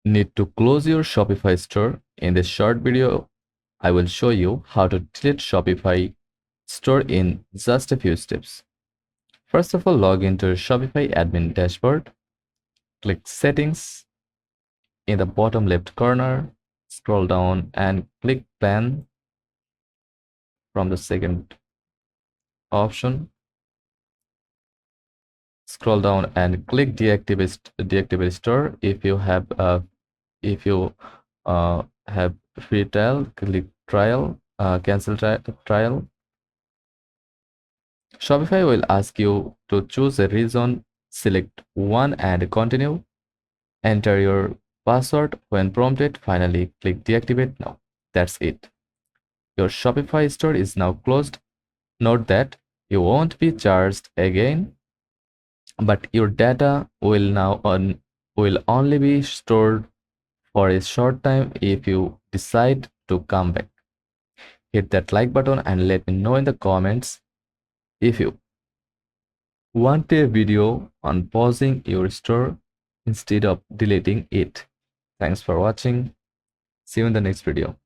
need to close your Shopify store. In this short video, I will show you how to delete Shopify store in just a few steps. First of all, log into Shopify admin dashboard. Click Settings. In the bottom left corner, scroll down and click Plan from the second option. Scroll down and click deactivate store. If you have free trial, click trial, cancel trial. Shopify will ask you to choose a reason, select one and continue. Enter your password when prompted. Finally, click deactivate now. That's it. Your Shopify store is now closed. Note that you won't be charged again, but your data will only be stored for a short time if you decide to come back. Hit that like button and let me know in the comments if you want a video on pausing your store instead of deleting it. Thanks for watching. See you in the next video.